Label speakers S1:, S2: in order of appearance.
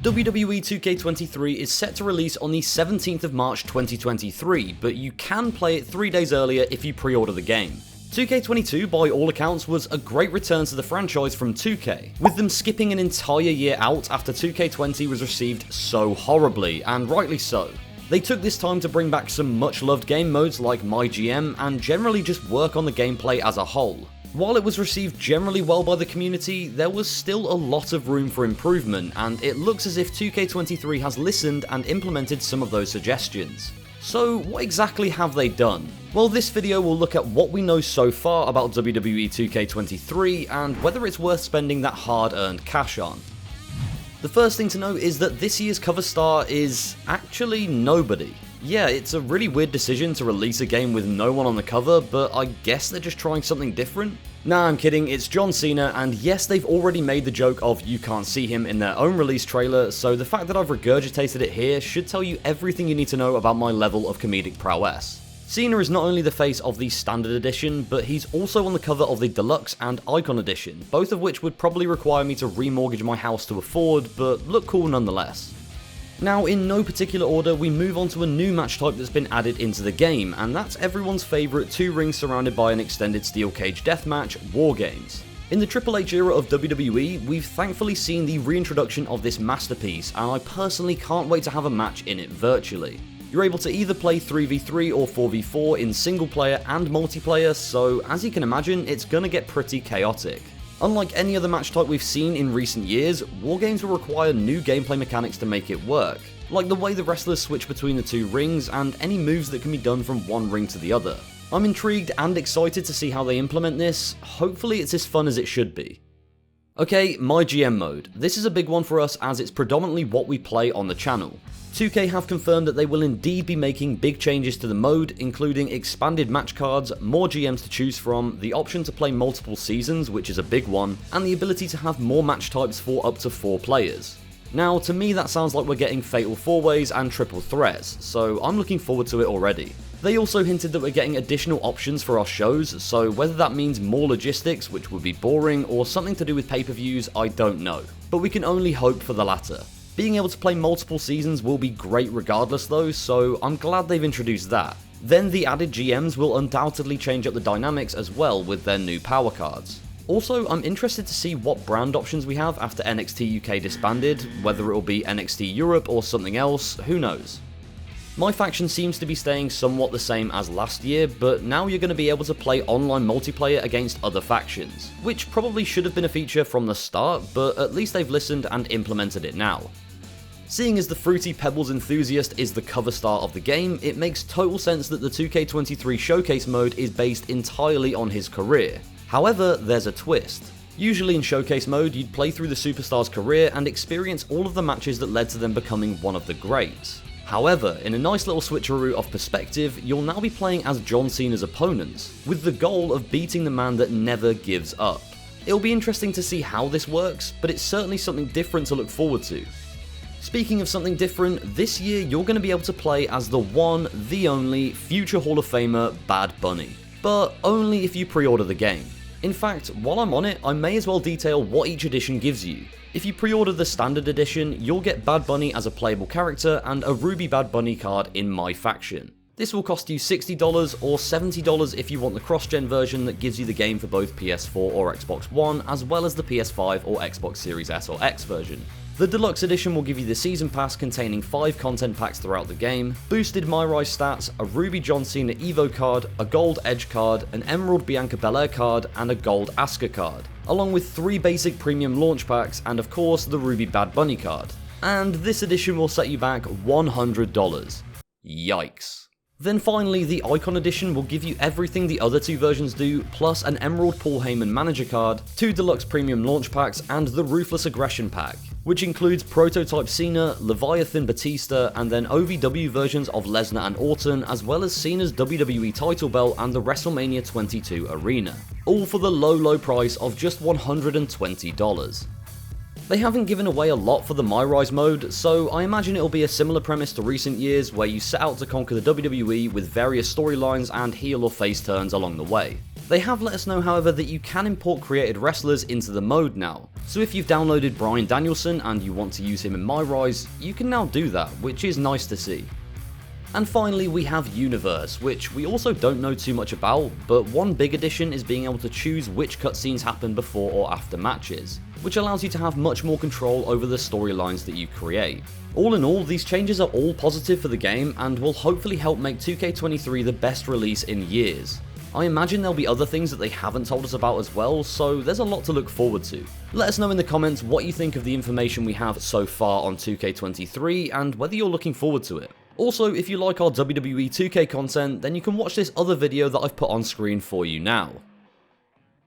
S1: WWE 2K23 is set to release on the 17th of March 2023, but you can play it 3 days earlier if you pre-order the game. 2K22, by all accounts, was a great return to the franchise from 2K, with them skipping an entire year out after 2K20 was received so horribly, and rightly so. They took this time to bring back some much-loved game modes like My GM, and generally just work on the gameplay as a whole. While it was received generally well by the community, there was still a lot of room for improvement, and it looks as if 2K23 has listened and implemented some of those suggestions. So what exactly have they done? Well, this video will look at what we know so far about WWE 2K23 and whether it's worth spending that hard-earned cash on. The first thing to note is that this year's cover star is actually nobody. Yeah, it's a really weird decision to release a game with no one on the cover, but I guess they're just trying something different? Nah, I'm kidding, it's John Cena, and yes, they've already made the joke of you can't see him in their own release trailer, so the fact that I've regurgitated it here should tell you everything you need to know about my level of comedic prowess. Cena is not only the face of the Standard Edition, but he's also on the cover of the Deluxe and Icon Edition, both of which would probably require me to remortgage my house to afford, but look cool nonetheless. Now, in no particular order, we move on to a new match type that's been added into the game, and that's everyone's favourite 2 rings surrounded by an extended steel cage deathmatch, War Games. In the Triple H era of WWE, we've thankfully seen the reintroduction of this masterpiece, and I personally can't wait to have a match in it virtually. You're able to either play 3v3 or 4v4 in single player and multiplayer, so as you can imagine, it's gonna get pretty chaotic. Unlike any other match type we've seen in recent years, War Games will require new gameplay mechanics to make it work, like the way the wrestlers switch between the 2 rings and any moves that can be done from one ring to the other. I'm intrigued and excited to see how they implement this. Hopefully it's as fun as it should be. Okay, My GM mode. This is a big one for us as it's predominantly what we play on the channel. 2K have confirmed that they will indeed be making big changes to the mode, including expanded match cards, more GMs to choose from, the option to play multiple seasons, which is a big one, and the ability to have more match types for up to 4 players. Now, to me that sounds like we're getting fatal 4-ways and triple threats, so I'm looking forward to it already. They also hinted that we're getting additional options for our shows, so whether that means more logistics, which would be boring, or something to do with pay-per-views, I don't know. But we can only hope for the latter. Being able to play multiple seasons will be great regardless though, so I'm glad they've introduced that. Then the added GMs will undoubtedly change up the dynamics as well with their new power cards. Also, I'm interested to see what brand options we have after NXT UK disbanded, whether it will be NXT Europe or something else, who knows. My faction seems to be staying somewhat the same as last year, but now you're going to be able to play online multiplayer against other factions, which probably should have been a feature from the start, but at least they've listened and implemented it now. Seeing as the Fruity Pebbles enthusiast is the cover star of the game, it makes total sense that the 2K23 Showcase mode is based entirely on his career. However, there's a twist. Usually in Showcase mode, you'd play through the superstar's career and experience all of the matches that led to them becoming one of the greats. However, in a nice little switcheroo of perspective, you'll now be playing as John Cena's opponents, with the goal of beating the man that never gives up. It'll be interesting to see how this works, but it's certainly something different to look forward to. Speaking of something different, this year you're going to be able to play as the one, the only, future Hall of Famer Bad Bunny. But only if you pre-order the game. In fact, while I'm on it, I may as well detail what each edition gives you. If you pre-order the Standard Edition, you'll get Bad Bunny as a playable character and a Ruby Bad Bunny card in My Faction. This will cost you $60 or $70 if you want the cross-gen version that gives you the game for both PS4 or Xbox One, as well as the PS5 or Xbox Series S or X version. The Deluxe Edition will give you the Season Pass containing 5 content packs throughout the game, boosted MyRise stats, a Ruby John Cena Evo card, a Gold Edge card, an Emerald Bianca Belair card, and a Gold Asuka card, along with 3 basic premium launch packs and of course the Ruby Bad Bunny card. And this edition will set you back $100. Yikes. Then finally, the Icon Edition will give you everything the other 2 versions do, plus an Emerald Paul Heyman Manager card, 2 Deluxe Premium Launch Packs, and the Ruthless Aggression Pack, which includes Prototype Cena, Leviathan Batista, and then OVW versions of Lesnar and Orton, as well as Cena's WWE title belt and the WrestleMania 22 arena. All for the low price of just $120. They haven't given away a lot for the MyRise mode, so I imagine it'll be a similar premise to recent years where you set out to conquer the WWE with various storylines and heel or face turns along the way. They have let us know, however, that you can import created wrestlers into the mode now, So if you've downloaded Bryan Danielson and you want to use him in My Rise, you can now do that, which is nice to see. And finally we have Universe, which we also don't know too much about, but one big addition is being able to choose which cutscenes happen before or after matches, which allows you to have much more control over the storylines that you create. All in all, these changes are all positive for the game and will hopefully help make 2K23 the best release in years. I imagine there'll be other things that they haven't told us about as well, so there's a lot to look forward to. Let us know in the comments what you think of the information we have so far on 2K23 and whether you're looking forward to it. Also, if you like our WWE 2K content, then you can watch this other video that I've put on screen for you now.